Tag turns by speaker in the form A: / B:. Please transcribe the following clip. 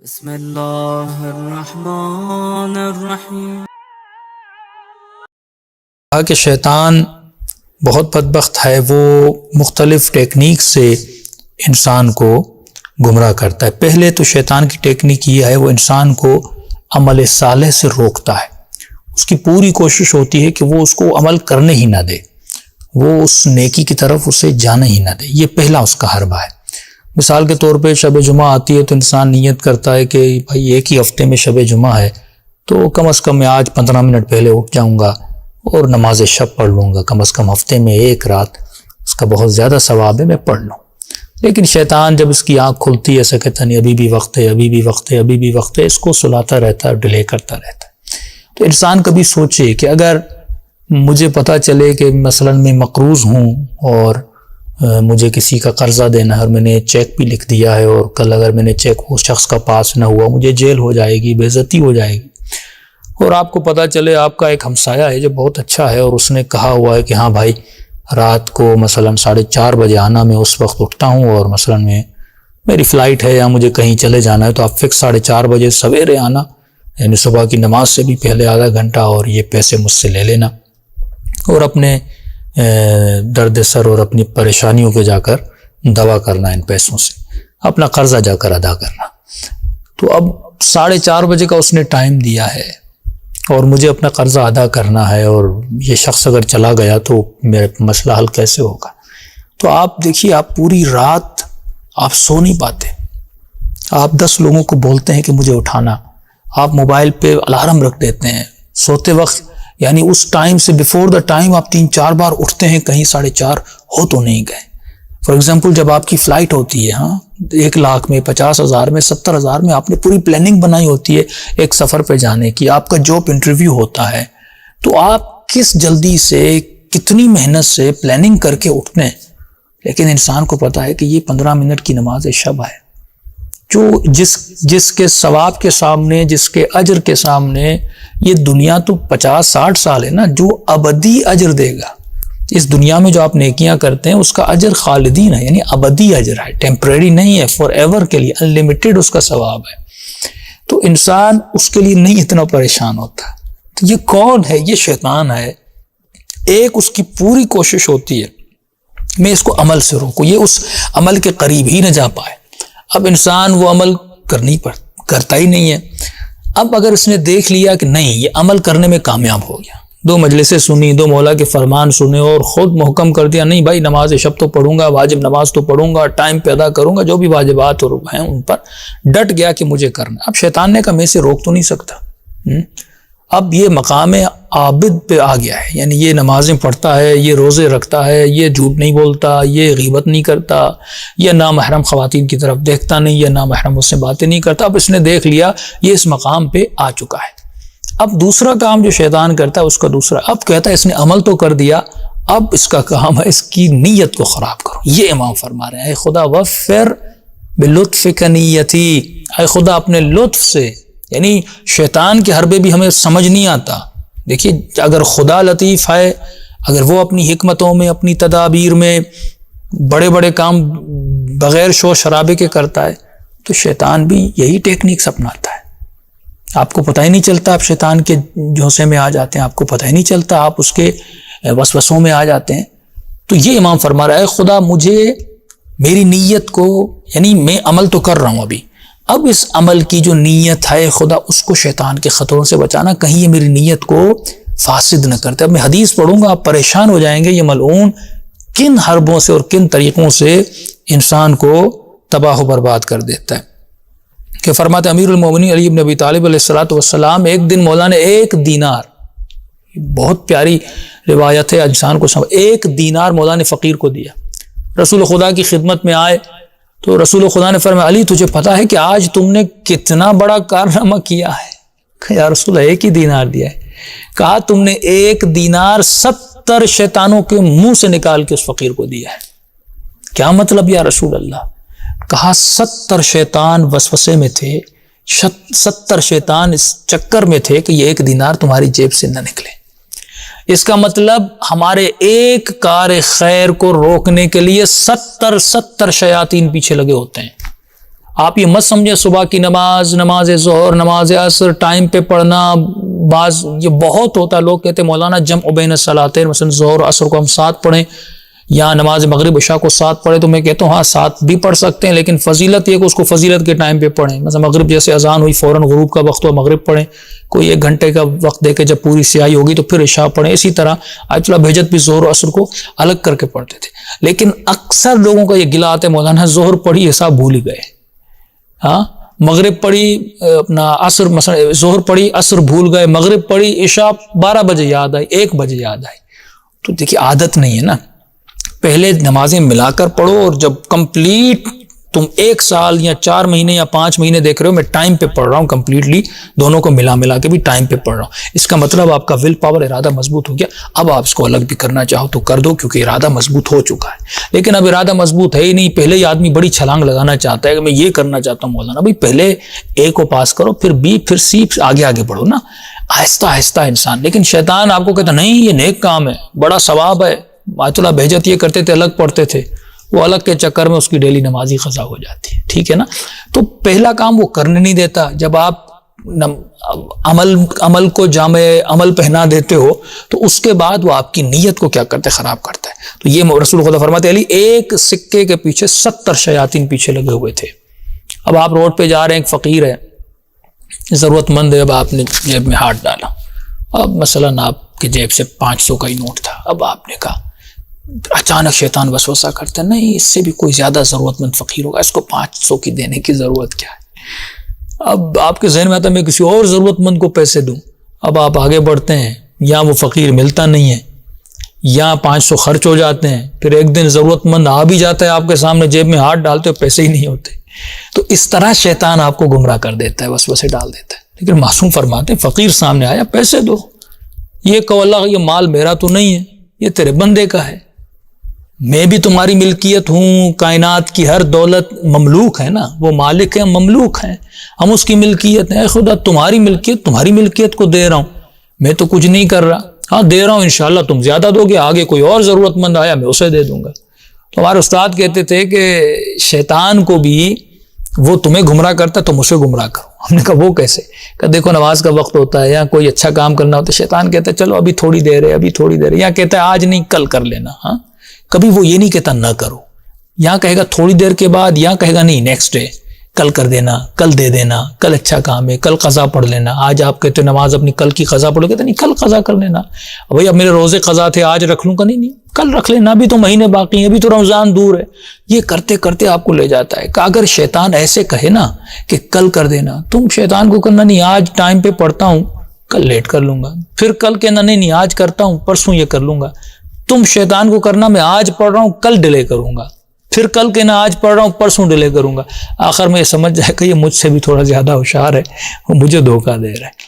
A: بسم اللہ الرحمن الرحیم۔
B: کہ شیطان بہت بدبخت ہے، وہ مختلف ٹیکنیک سے انسان کو گمراہ کرتا ہے۔ پہلے تو شیطان کی ٹیکنیک یہ ہے، وہ انسان کو عمل صالح سے روکتا ہے۔ اس کی پوری کوشش ہوتی ہے کہ وہ اس کو عمل کرنے ہی نہ دے، وہ اس نیکی کی طرف اسے جانے ہی نہ دے۔ یہ پہلا اس کا حربہ ہے۔ مثال کے طور پہ شب جمعہ آتی ہے تو انسان نیت کرتا ہے کہ بھائی ایک ہی ہفتے میں شب جمعہ ہے تو کم از کم میں آج 15 منٹ پہلے اٹھ جاؤں گا اور نماز شب پڑھ لوں گا، کم از کم ہفتے میں ایک رات، اس کا بہت زیادہ ثواب ہے، میں پڑھ لوں۔ لیکن شیطان جب اس کی آنکھ کھلتی ہے ایسا کہتا نہیں ابھی بھی وقت ہے، ابھی بھی وقت ہے، ابھی بھی وقت ہے، اس کو سلاتا رہتا ہے، ڈیلے کرتا رہتا ہے۔ تو انسان کبھی سوچے کہ اگر مجھے پتہ چلے کہ مثلاً میں مقروض ہوں اور مجھے کسی کا قرضہ دینا ہے اور میں نے چیک بھی لکھ دیا ہے، اور کل اگر میں نے چیک اس شخص کا پاس نہ ہوا، مجھے جیل ہو جائے گی، بے عزتی ہو جائے گی۔ اور آپ کو پتہ چلے آپ کا ایک ہمسایہ ہے جو بہت اچھا ہے اور اس نے کہا ہوا ہے کہ ہاں بھائی رات کو مثلاً 4:30 بجے آنا، میں اس وقت اٹھتا ہوں، اور مثلاً میری فلائٹ ہے یا مجھے کہیں چلے جانا ہے تو آپ فکس 4:30 بجے سویرے آنا، یعنی صبح کی نماز سے بھی پہلے آدھا گھنٹہ، اور یہ پیسے مجھ سے لے لینا اور اپنے درد سر اور اپنی پریشانیوں کے جا کر دوا کرنا، ان پیسوں سے اپنا قرضہ جا کر ادا کرنا۔ تو اب 4:30 بجے کا اس نے ٹائم دیا ہے اور مجھے اپنا قرضہ ادا کرنا ہے، اور یہ شخص اگر چلا گیا تو میرا مسئلہ حل کیسے ہوگا؟ تو آپ دیکھیے، آپ پوری رات آپ سو نہیں پاتے، آپ 10 لوگوں کو بولتے ہیں کہ مجھے اٹھانا، آپ موبائل پہ الارم رکھ دیتے ہیں سوتے وقت، یعنی اس ٹائم سے بیفور دا ٹائم آپ 3-4 بار اٹھتے ہیں، کہیں 4:30 ہو تو نہیں گئے۔ فار ایگزامپل جب آپ کی فلائٹ ہوتی ہے 1 لاکھ میں، 50,000 میں، 70,000 میں، آپ نے پوری پلاننگ بنائی ہوتی ہے ایک سفر پہ جانے کی، آپ کا جاب انٹرویو ہوتا ہے، تو آپ کس جلدی سے کتنی محنت سے پلاننگ کر کے اٹھتے ہیں، لیکن انسان کو پتا ہے کہ یہ 15 منٹ کی نماز شب ہے، جو جس کے ثواب کے سامنے، جس کے اجر کے سامنے یہ دنیا تو 50-60 سال ہے نا، جو ابدی اجر دے گا۔ اس دنیا میں جو آپ نیکیاں کرتے ہیں اس کا اجر خالدین ہے، یعنی ابدی اجر ہے، ٹیمپریری نہیں ہے، فار ایور کے لیے انلیمیٹڈ اس کا ثواب ہے۔ تو انسان اس کے لیے نہیں اتنا پریشان ہوتا۔ تو یہ کون ہے؟ یہ شیطان ہے۔ ایک اس کی پوری کوشش ہوتی ہے میں اس کو عمل سے روکوں، یہ اس عمل کے قریب ہی نہ جا پائے۔ اب انسان وہ عمل کرتا ہی نہیں ہے۔ اب اگر اس نے دیکھ لیا کہ نہیں یہ عمل کرنے میں کامیاب ہو گیا، 2 مجلسیں سنی، 2 مولا کے فرمان سنے اور خود محکم کر دیا نہیں بھائی نماز شب تو پڑھوں گا، واجب نماز تو پڑھوں گا، ٹائم پہ ادا کروں گا، جو بھی واجبات ہیں ان پر ڈٹ گیا کہ مجھے کرنا۔ اب شیطان نے کہا میں اسے روک تو نہیں سکتا۔ اب یہ مقام عابد پہ آ گیا ہے، یعنی یہ نمازیں پڑھتا ہے، یہ روزے رکھتا ہے، یہ جھوٹ نہیں بولتا، یہ غیبت نہیں کرتا، یہ نامحرم خواتین کی طرف دیکھتا نہیں، یہ نامحرم اس سے باتیں نہیں کرتا۔ اب اس نے دیکھ لیا یہ اس مقام پہ آ چکا ہے۔ اب دوسرا کام جو شیطان کرتا ہے اس کا دوسرا، اب کہتا ہے اس نے عمل تو کر دیا، اب اس کا کام ہے اس کی نیت کو خراب کرو۔ یہ امام فرما رہے ہیں اے خدا وفر بلطفک نیتی، اے خدا اپنے لطف سے، یعنی شیطان کے حربے بھی ہمیں سمجھ نہیں آتا۔ دیکھیے اگر خدا لطیف ہے، اگر وہ اپنی حکمتوں میں، اپنی تدابیر میں بڑے بڑے کام بغیر شور شرابے کے کرتا ہے، تو شیطان بھی یہی ٹیکنیکس اپناتا ہے۔ آپ کو پتہ ہی نہیں چلتا، آپ شیطان کے جھونسے میں آ جاتے ہیں، آپ کو پتہ ہی نہیں چلتا، آپ اس کے وسوسوں میں آ جاتے ہیں۔ تو یہ امام فرما رہا ہے خدا مجھے میری نیت کو، یعنی میں عمل تو کر رہا ہوں اب اس عمل کی جو نیت ہے خدا اس کو شیطان کے خطروں سے بچانا، کہیں یہ میری نیت کو فاسد نہ کرتے۔ اب میں حدیث پڑھوں گا، آپ پریشان ہو جائیں گے، یہ ملعون کن حربوں سے اور کن طریقوں سے انسان کو تباہ و برباد کر دیتا ہے۔ کہ فرماتے امیر المومنین علی بن ابی طالب علیہ الصلوۃ والسلام، ایک دن مولا نے 1 دینار، بہت پیاری روایت ہے، انسان کو 1 دینار مولا نے فقیر کو دیا۔ رسول خدا کی خدمت میں آئے تو رسول خدا نے فرمایا علی تجھے پتا ہے کہ آج تم نے کتنا بڑا کارنامہ کیا ہے؟ یا رسول 1 ہی دینار دیا ہے۔ کہا تم نے 1 دینار 70 شیطانوں کے منہ سے نکال کے اس فقیر کو دیا ہے۔ کیا مطلب یا رسول اللہ؟ کہا 70 شیطان وسوسے میں تھے، 70 شیطان اس چکر میں تھے کہ یہ 1 دینار تمہاری جیب سے نہ نکلے۔ اس کا مطلب ہمارے ایک کار خیر کو روکنے کے لیے 70 شیاطین پیچھے لگے ہوتے ہیں۔ آپ یہ مت سمجھیں صبح کی نماز، نماز ظہر، نماز عصر ٹائم پہ پڑھنا، بعض یہ بہت ہوتا ہے، لوگ کہتے ہیں مولانا جمع بین الصلاتین، مثلا ظہر و عصر کو ہم ساتھ پڑھیں یا نماز مغرب عشاء کو ساتھ پڑھیں، تو میں کہتا ہوں ہاں ساتھ بھی پڑھ سکتے ہیں، لیکن فضیلت یہ کہ اس کو فضیلت کے ٹائم پہ پڑھیں. مثلا مغرب جیسے اذان ہوئی فوراً غروب کا وقت ہوا مغرب پڑھیں، کوئی 1 گھنٹے کا وقت دے کے جب پوری سیاہی ہوگی تو پھر عشاء پڑھیں. اسی طرح آیت اللہ بہجت بھی ظہر و عصر کو الگ کر کے پڑھتے تھے. لیکن اکثر لوگوں کا یہ گلہ آتا ہے مولانا ظہر پڑھی عشاء بھول ہی گئے، ہاں مغرب پڑھی اپنا عصر، مثلا ظہر پڑھی عصر بھول گئے، مغرب پڑھی عشاء 12 بجے یاد آئی، 1 بجے یاد آئی. تو دیکھیے عادت نہیں ہے نا، پہلے نمازیں ملا کر پڑھو، اور جب کمپلیٹ تم 1 سال یا 4 مہینے یا 5 مہینے دیکھ رہے ہو میں ٹائم پہ پڑھ رہا ہوں، کمپلیٹلی دونوں کو ملا کے بھی ٹائم پہ پڑھ رہا ہوں، اس کا مطلب آپ کا ول پاور، ارادہ مضبوط ہو گیا. اب آپ اس کو الگ بھی کرنا چاہو تو کر دو، کیونکہ ارادہ مضبوط ہو چکا ہے. لیکن اب ارادہ مضبوط ہے ہی نہیں، پہلے ہی آدمی بڑی چھلانگ لگانا چاہتا ہے کہ میں یہ کرنا چاہتا ہوں. مولانا بھائی پہلے اے کو پاس کرو، پھر بی، پھر سی، آگے بڑھو نا، آہستہ آہستہ انسان. لیکن شیطان آپ کو کہتا نہیں یہ نیک کام ہے، بڑا ثواب ہے. آیت اللہ بہجت یہ کرتے تھے، الگ پڑھتے تھے، وہ الگ کے چکر میں اس کی ڈیلی نمازی قضا ہو جاتی ہے. ٹھیک ہے نا. تو پہلا کام وہ کرنے نہیں دیتا. جب آپ عمل کو جامع عمل پہنا دیتے ہو تو اس کے بعد وہ آپ کی نیت کو کیا کرتے، خراب کرتا ہے. تو یہ رسول خدا فرماتے علی ایک سکے کے پیچھے 70 شیاطین پیچھے لگے ہوئے تھے. اب آپ روڈ پہ جا رہے ہیں، ایک فقیر ہے، ضرورت مند ہے، اب آپ نے جیب میں ہاتھ ڈالا، اب مثلاً آپ کی جیب سے 500 کا ہی نوٹ تھا، اب آپ نے کہا، اچانک شیطان وسوسہ کرتا ہے نہیں اس سے بھی کوئی زیادہ ضرورت مند فقیر ہوگا، اس کو 500 کی دینے کی ضرورت کیا ہے. اب آپ کے ذہن میں آتا ہے میں کسی اور ضرورت مند کو پیسے دوں. اب آپ آگے بڑھتے ہیں، یا وہ فقیر ملتا نہیں ہے، یا 500 خرچ ہو جاتے ہیں، پھر ایک دن ضرورت مند آ بھی جاتا ہے آپ کے سامنے، جیب میں ہاتھ ڈالتے ہو پیسے ہی نہیں ہوتے. تو اس طرح شیطان آپ کو گمراہ کر دیتا ہے، وسوسے ڈال دیتا ہے. لیکن معصوم فرماتے ہیں فقیر سامنے آیا پیسے دو، یہ کہو اللہ یہ مال میرا تو نہیں ہے، یہ تیرے بندے کا ہے، میں بھی تمہاری ملکیت ہوں، کائنات کی ہر دولت مملوک ہے نا، وہ مالک ہے، مملوک ہیں، ہم اس کی ملکیت ہیں. خدا تمہاری ملکیت کو دے رہا ہوں، میں تو کچھ نہیں کر رہا، ہاں دے رہا ہوں، انشاءاللہ تم زیادہ دو گے، آگے کوئی اور ضرورت مند آیا میں اسے دے دوں گا. تو ہمارے استاد کہتے تھے کہ شیطان کو بھی وہ تمہیں گمراہ کرتا ہے، تم اسے گمراہ کرو. ہم نے کہا وہ کیسے؟ کہ دیکھو نماز کا وقت ہوتا ہے یا کوئی اچھا کام کرنا ہوتا ہے، شیطان کہتا ہے چلو ابھی تھوڑی دیر ہے، یا کہتا ہے آج نہیں کل کر لینا. ہاں کبھی وہ یہ نہیں کہتا نہ کرو، یا کہے گا تھوڑی دیر کے بعد، یا کہے گا نہیں نیکسٹ ڈے کل کر دینا، کل دے دینا، کل اچھا کام ہے، کل قضا پڑھ لینا. آج آپ کہتے ہیں نماز اپنی کل کی قضا پڑھو، کہتے نہیں کل قضا کر لینا. بھائی اب میرے روزے قضا تھے آج رکھ لوں گا، نہیں کل رکھ لینا، ابھی تو مہینے باقی ہیں، ابھی تو رمضان دور ہے. یہ کرتے کرتے آپ کو لے جاتا ہے کہ اگر شیطان ایسے کہے نا کہ کل کر دینا، تم شیطان کو کرنا نہیں آج ٹائم پہ پڑھتا ہوں کل لیٹ کر لوں گا، پھر کل کہنا نہیں آج کرتا ہوں پرسوں یہ کر لوں گا. تم شیطان کو کرنا میں آج پڑھ رہا ہوں کل ڈیلے کروں گا، پھر کل کہنا آج پڑھ رہا ہوں پرسوں ڈیلے کروں گا. آخر میں یہ سمجھ جائے کہ یہ مجھ سے بھی تھوڑا زیادہ ہوشیار ہے، وہ مجھے دھوکہ دے رہا ہے.